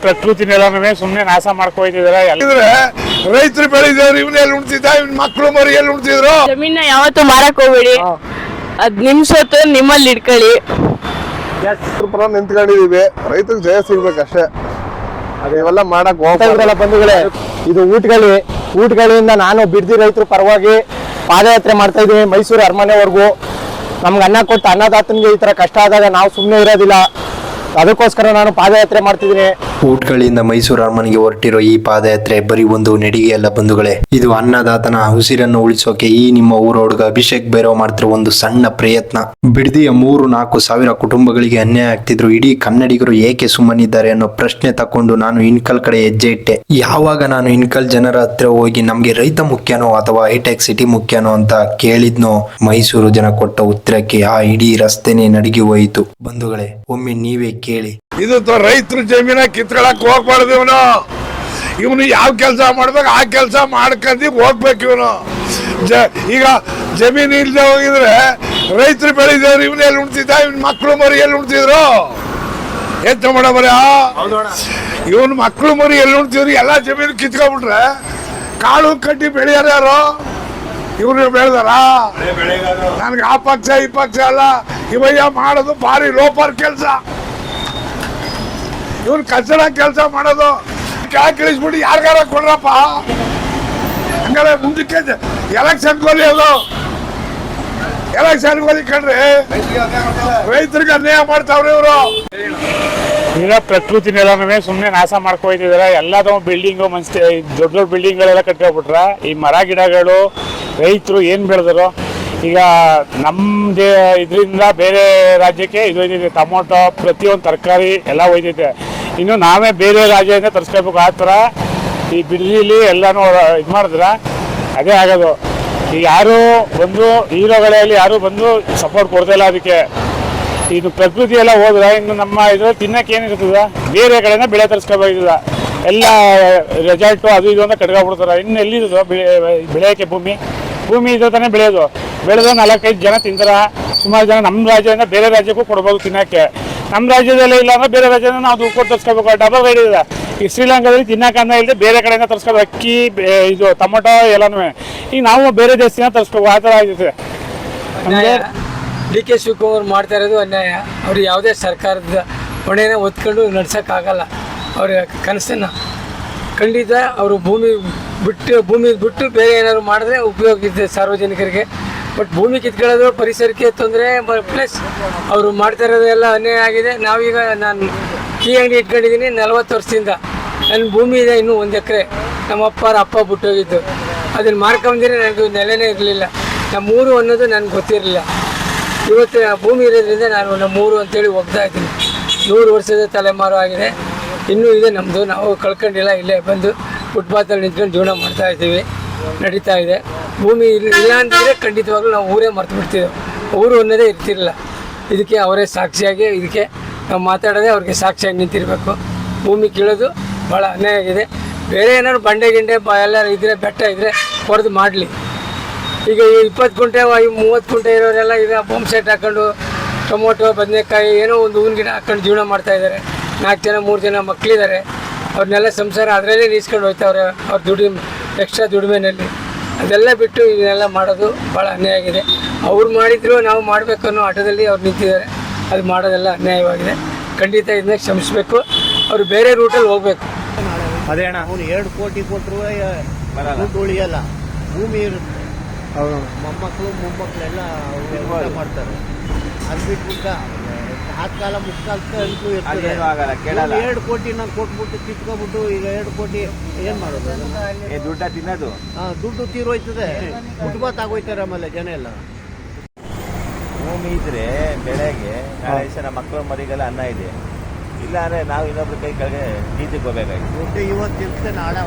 ಪ್ರಕೃತಿನೆಲ್ಲನೂ ಸುಮ್ಮನೆ ನಾಶ ಮಾಡ್ಕೊಯ್ತಿದಾರೆ. ರೈತರು ಬೆಳೆದಿದ್ರು ಇವನ್ ಎಲ್ಲಿ ಉಣ್ತಿದ್ದ, ಇವನ್ ಮಕ್ಳು ಮರಿ ಎಲ್ಲಿ ಉಣ್ತಿದ್ರು. ಜಮೀನ ಯಾವತ್ತು ಮಾರಕ್ ಹೋಗ್ಬೇಡಿ, ಅದ್ ನಿಮ್ ಸೊತ್ತು ನಿಮ್ಮಲ್ಲಿ ಇಟ್ಕೊಳ್ಳಿ. ಪರ ನಿಂತ್ಕೊಂಡಿದೀವಿ, ರೈತರಿಗೆ ಜಯ ಸಿಗ್ಬೇಕಷ್ಟೇ. ಇವೆಲ್ಲ ಮಾಡಕ್ ಹೋಗ್ತಾರಲ್ಲ ಬಂಧುಗಳೇ. ಇದು ಊಟಗಳಿಂದ ನಾನು ಬಿಡ್ದಿ ರೈತರ ಪರವಾಗಿ ಪಾದಯಾತ್ರೆ ಮಾಡ್ತಾ ಇದ್ದೀನಿ ಮೈಸೂರು ಅರಮನೆವರೆಗೂ. ನಮ್ಗೆ ಅನ್ನ ಕೊಟ್ಟು ಅನ್ನದಾತನಿಗೆ ಈ ತರ ಕಷ್ಟ ಆದಾಗ ನಾವು ಸುಮ್ಮನೆ ಇರೋದಿಲ್ಲ, ಅದಕ್ಕೋಸ್ಕರ ನಾನು ಪಾದಯಾತ್ರೆ ಮಾಡ್ತಿದ್ದೀನಿ. ಊಟ್ಗಳಿಂದ ಮೈಸೂರು ಅರಮನೆಗೆ ಹೊರಟಿರೋ ಈ ಪಾದಯಾತ್ರೆ ಬರೀ ಒಂದು ನಡಿಗೆ ಅಲ್ಲ ಬಂಧುಗಳೇ, ಇದು ಅನ್ನದಾತನ ಉಸಿರನ್ನು ಉಳಿಸೋಕೆ ಈ ನಿಮ್ಮ ಊರ ಹುಡುಗ ಅಭಿಷೇಕ್ ಬೇರೋ ಮಾಡ್ತಿರೋ ಒಂದು ಸಣ್ಣ ಪ್ರಯತ್ನ. ಬಿಡದಿಯ 3-4 ಸಾವಿರ ಕುಟುಂಬಗಳಿಗೆ ಅನ್ಯಾಯ ಆಗ್ತಿದ್ರು. ಇಡೀ ಕನ್ನಡಿಗರು ಏಕೆ ಸುಮ್ಮನಿದ್ದಾರೆ ಅನ್ನೋ ಪ್ರಶ್ನೆ ತಕೊಂಡು ನಾನು ಇನ್ಕಲ್ ಕಡೆ ಹೆಜ್ಜೆ ಇಟ್ಟೆ. ಯಾವಾಗ ನಾನು ಇನ್ಕಲ್ ಜನರ ಹತ್ರ ಹೋಗಿ ನಮ್ಗೆ ರೈತ ಮುಖ್ಯನೋ ಅಥವಾ ಹೈಟೆಕ್ ಸಿಟಿ ಮುಖ್ಯನೋ ಅಂತ ಕೇಳಿದ್ನೋ, ಮೈಸೂರು ಜನ ಕೊಟ್ಟ ಉತ್ತರಕ್ಕೆ ಆ ಇಡೀ ರಸ್ತೆನೇ ನಡಿಗೆ ಹೋಯಿತು. ಬಂಧುಗಳೇ, ಒಮ್ಮೆ ನೀವೇ ಕೇಳಿ. ಇದು ರೈತರು ಜಮೀನ ಕಿತ್ಕೊಳಕ್ ಹೋಗ್ಬಾರ್ದು. ಇವನು ಯಾವ ಕೆಲಸ ಮಾಡ್ಬೇಕು ಆ ಕೆಲಸ ಮಾಡ್ಕೊಂಡು ಹೋಗ್ಬೇಕು. ಈಗ ಜಮೀನು ಇಲ್ದೆ ಹೋಗಿದ್ರೆ ರೈತರು ಬೆಳೆದಿದ್ರು ಇವನ್ ಎಲ್ಲಿ ಉಣ್ತಿದ್ದ, ಇವನ್ ಮಕ್ಳು ಮರಿ ಎಲ್ಲಿ ಉಣ್ತಿದ್ರು. ಎಂತ ಮಾಡಬರ ಇವನ್ ಮಕ್ಳು ಮರಿ ಎಲ್ಲಿ ಉಣ್ತಿದ್ರು. ಎಲ್ಲಾ ಜಮೀನು ಕಿತ್ಕೊಂಡ್ಬಿಟ್ರೆ ಕಾಳು ಕಡ್ಡಿ ಬೆಳೆಯಾರ ಯಾರು? ಇವ್ರು ಬೆಳೆದಾರ. ನನ್ಗೆ ಆ ಪಕ್ಷ ಈ ಪಕ್ಷ ಅಲ್ಲ, ಇವಯ್ಯ ಮಾಡೋದು ಭಾರಿ ಲೋಪರ್ ಕೆಲಸ. ಇವ್ರು ಕಚಡ ಕೆಲಸ ಮಾಡೋದು ಇಳಿಸ್ಬಿಟ್ಟು ಯಾರಿಗಾರ ಕೊಡ್ರಪ್ಪ. ಹಂಗಾರೆ ಮುಂದಕ್ಕೆ ಎಲೆಕ್ಷನ್ ಗೋಲಿ ಅದು, ಎಲೆಕ್ಷನ್ ಗೋಲಿ ಕಂಡ್ರಿ ರೈತರಿಗೆ ಅನ್ಯಾಯ ಮಾಡ್ತಾವ್ರಿ ಇವರು. ಈಗ ಪ್ರಕೃತಿನೆಲ್ಲನೂ ಸುಮ್ಮನೆ ನಾಶ ಮಾಡ್ಕೊಯ್ತಿದಾರೆ. ಎಲ್ಲದೂ ಬಿಲ್ಡಿಂಗು ದೊಡ್ಡ ದೊಡ್ಡ ಬಿಲ್ಡಿಂಗ್ಗಳೆಲ್ಲ ಕಟ್ಕೊಬಿಟ್ರ. ಈ ಮರ ಗಿಡಗಳು ರೈತರು ಏನ್ ಬೆಳೆದ್ರು. ಈಗ ನಮ್ದೇ ಇದರಿಂದ ಬೇರೆ ರಾಜ್ಯಕ್ಕೆ ಇದು ಒಯ್ದಿದೆ, ಟೊಮೊಟೊ ಪ್ರತಿಯೊಂದು ತರಕಾರಿ ಎಲ್ಲ ಒಯ್ದಿದೆ. ಇನ್ನು ನಾವೇ ಬೇರೆ ರಾಜ್ಯದಿಂದ ತರಿಸ್ಕೋಬೇಕು. ಆ ಥರ ಈ ಬಿಡದಿಲಿ ಎಲ್ಲನೂ ಇದು ಮಾಡಿದ್ರ ಅದೇ ಆಗೋದು. ಈಗ ಯಾರು ಬಂದು ಹೀರೋಗಳಲ್ಲಿ ಯಾರು ಬಂದು ಸಪೋರ್ಟ್ ಕೊಡ್ತಾಯಿಲ್ಲ ಅದಕ್ಕೆ. ಇದು ಪ್ರಕೃತಿ ಎಲ್ಲ ಹೋದ್ರೆ ಇನ್ನು ನಮ್ಮ ಇದ್ರಲ್ಲಿ ತಿನ್ನಕ್ಕೆ ಏನಿರ್ತದ, ಬೇರೆ ಕಡೆಯಿಂದ ಬೆಳೆ ತರಿಸ್ಕೋಬೇಕಿದ. ಎಲ್ಲ ರೆಸಾರ್ಟು ಅದು ಇದು ಅಂತ ಕಟ್ಕೊಬಿಡ್ತಾರೆ. ಇನ್ನು ಎಲ್ಲಿರೋದು ಬೆಳೆಯೋಕ್ಕೆ ಭೂಮಿ ಇದು ತಾನೇ ಬೆಳೆಯೋದು. ಬೆಳೆದು 4-5 ಜನ ತಿಂತಾರ. ಸುಮಾರು ಜನ ನಮ್ಮ ರಾಜ್ಯದಿಂದ ಬೇರೆ ರಾಜ್ಯಕ್ಕೂ ಕೊಡ್ಬೋದು ತಿನ್ನಕ್ಕೆ. ನಮ್ಮ ರಾಜ್ಯದಲ್ಲೇ ಇಲ್ಲ ಅಂದ್ರೆ ಬೇರೆ ರಾಜ್ಯದಿಂದ ನಾವು ದುಡ್ಡು ಕೊಟ್ಟು ತರಿಸ್ಕೋಬೇಕು. ಡಬಲ್ ರೇಟ್ ಇದೆ. ಈ ಶ್ರೀಲಂಕಾದಲ್ಲಿ ತಿನ್ನಕ್ಕನ್ನ ಇಲ್ಲದೆ ಬೇರೆ ಕಡೆಯಿಂದ ತರಿಸ್ಕೋಬೇಕು. ಅಕ್ಕಿ ಇದು ಟೊಮೊಟೊ ಎಲ್ಲನೂ ಈಗ ನಾವು ಬೇರೆ ದೇಶದಿಂದ ತರಿಸ್ಕೋಬೇಕು. ಆ ಥರ ಆಗಿದೆ. ನಮಗೆ DK ಶಿವಕುಮಾರ್ ಮಾಡ್ತಾ ಇರೋದು ಅನ್ಯಾಯ. ಅವ್ರು ಯಾವುದೇ ಸರ್ಕಾರದ ಹೊಣೆನ ಒತ್ಕೊಂಡು ನಡ್ಸೋಕ್ಕಾಗಲ್ಲ. ಅವ್ರ ಕನಸನ್ನು ಖಂಡಿತ ಅವರು ಭೂಮಿ ಬಿಟ್ಟು ಬೇರೆ ಏನಾದ್ರು ಮಾಡಿದ್ರೆ ಉಪಯೋಗ ಇದೆ ಸಾರ್ವಜನಿಕರಿಗೆ. ಬಟ್ ಭೂಮಿ ಕಿತ್ಕೊಳ್ಳೋದು ಪರಿಸರಕ್ಕೆ ತೊಂದರೆ, ಪ್ಲಸ್ ಅವರು ಮಾಡ್ತಾ ಇರೋದೆಲ್ಲ ಅನ್ಯಾಯ ಆಗಿದೆ. ನಾವೀಗ ನಾನು ಟೀ ಅಂಗಡಿ ಇಟ್ಕೊಂಡಿದ್ದೀನಿ 40 ವರ್ಷದಿಂದ. ನನ್ನ ಭೂಮಿ ಇದೆ ಇನ್ನೂ 1 ಎಕರೆ. ನಮ್ಮ ಅಪ್ಪ ಬಿಟ್ಟೋಗಿದ್ದು ಅದನ್ನು ಮಾರ್ಕೊಂಡ್ರೆ ನನಗೆ ನೆಲೆನೇ ಇರಲಿಲ್ಲ. ನಮ್ಮೂರು ಅನ್ನೋದು ನನಗೆ ಗೊತ್ತಿರಲಿಲ್ಲ. ಇವತ್ತು ಭೂಮಿ ಇರೋದ್ರಿಂದ ನಾನು ನಮ್ಮೂರು ಅಂತೇಳಿ ಹೋಗ್ತಾ ಇದ್ದೀನಿ. 100 ವರ್ಷದ ತಲೆಮಾರು ಆಗಿದೆ, ಇನ್ನೂ ಇದೆ ನಮ್ಮದು. ನಾವು ಕಳ್ಕೊಂಡಿಲ್ಲ, ಇಲ್ಲೇ ಬಂದು ಫುಟ್ಪಾತಲ್ಲಿ ನಿಂತ್ಕೊಂಡು ಜೀವನ ಮಾಡ್ತಾಯಿದ್ದೀವಿ, ನಡೀತಾ ಇದೆ. ಭೂಮಿ ಇಲ್ಲ ಅಂತಂದರೆ ಖಂಡಿತವಾಗ್ಲೂ ನಾವು ಊರೇ ಮರ್ತು ಬಿಡ್ತಿದ್ದೆವು. ಊರು ಅನ್ನೋದೇ ಇರ್ತಿರಲಿಲ್ಲ. ಇದಕ್ಕೆ ಅವರೇ ಸಾಕ್ಷಿಯಾಗಿ, ಇದಕ್ಕೆ ನಾವು ಮಾತಾಡೋದೇ ಅವ್ರಿಗೆ ಸಾಕ್ಷಿಯಾಗಿ ನಿಂತಿರಬೇಕು. ಭೂಮಿ ಕೀಳೋದು ಭಾಳ ಅನ್ಯಾಯ ಆಗಿದೆ. ಬೇರೆ ಏನಾದ್ರು ಬಂಡೆ ಗಿಂಡೆ ಎಲ್ಲರೂ ಇದ್ದರೆ, ಬೆಟ್ಟ ಇದ್ದರೆ ಹೊಡೆದು ಮಾಡಲಿ. ಈಗ 20 ಕುಂಟೆ 30 ಕುಂಟೆ ಇರೋರೆಲ್ಲ ಈಗ ಬಂಪ್ ಸೆಟ್ ಹಾಕ್ಕೊಂಡು ಟೊಮೊಟೊ ಬದನೆಕಾಯಿ ಏನೋ ಒಂದು ಹೂವಿನ ಗಿಡ ಹಾಕ್ಕೊಂಡು ಜೀವನ ಮಾಡ್ತಾಯಿದ್ದಾರೆ. 4 ಜನ 3 ಜನ ಮಕ್ಕಳಿದ್ದಾರೆ. ಅವ್ರನ್ನೆಲ್ಲ ಸಂಸಾರ ಅದರಲ್ಲೇ ನೀಸ್ಕೊಂಡು ಹೋಗ್ತಾವ್ರೆ ಅವ್ರ ಎಕ್ಸ್ಟ್ರಾ ದುಡಿಮೆನಲ್ಲಿ. ಅದೆಲ್ಲ ಬಿಟ್ಟು ಇದನ್ನೆಲ್ಲ ಮಾಡೋದು ಭಾಳ ಅನ್ಯಾಯ ಆಗಿದೆ. ಅವ್ರು ಮಾಡಿದ್ರು ನಾವು ಮಾಡಬೇಕನ್ನೋ ಆಟದಲ್ಲಿ ಅವ್ರು ನಿಂತಿದ್ದಾರೆ. ಅದು ಮಾಡೋದೆಲ್ಲ ಅನ್ಯಾಯವಾಗಿದೆ. ಖಂಡಿತ ಇದನ್ನ ಕ್ಷಮಿಸಬೇಕು. ಅವರು ಬೇರೆ ರೂಟಲ್ಲಿ ಹೋಗ್ಬೇಕು. ಅದೇ ಅಣ್ಣ, ಅವ್ನು 2 ಕೋಟಿ ಕೊಟ್ಟರು ದುಡ್ಡು ಉಳಿಯಲ್ಲ. ಭೂಮಿ ಇರುತ್ತೆ, ಮೊಮ್ಮಕ್ಕಳು ಮೊಮ್ಮಕ್ಕಳೆಲ್ಲ ಮಾಡ್ತಾರೆ. ಅದು ಬಿಟ್ಬಿಟ್ಟು ಕಾಲ ಮುಕ್ಕಾಲ 2 ಕೋಟಿ ನಾನು ಕೊಟ್ಬಿಟ್ಟು ಕಿತ್ಕೊಬಿಟ್ಟು ಈಗ 2 ಕೋಟಿ ಏನ್ ಮಾಡೋದು? ದುಡ್ಡ ತಿನ್ನೋದು, ದುಡ್ಡು ತೀರೋಯ್ತದೆ. ಫುಟ್ಪಾತ್ ಆಗೋಯ್ತಾರೆ ಆಮೇಲೆ ಜನ ಎಲ್ಲ. ಭೂಮಿ ಇದ್ರೆ ಬೆಳೆಗೆ ನಾಳೆ ನಮ್ಮ ಮಕ್ಕಳು ಮರಿಗೆಲ್ಲ ಅನ್ನ ಇದೆ. ಇಲ್ಲ ಅಂದ್ರೆ ನಾವು ಇನ್ನೊಬ್ರ ಕೈ ಕೆಳಗೆ ನೀತಿಗೆ ಹೋಗ್ಬೇಕಾಗಿ. ದುಡ್ಡು ಇವತ್ತಿರುತ್ತೆ, ನಾಳೆ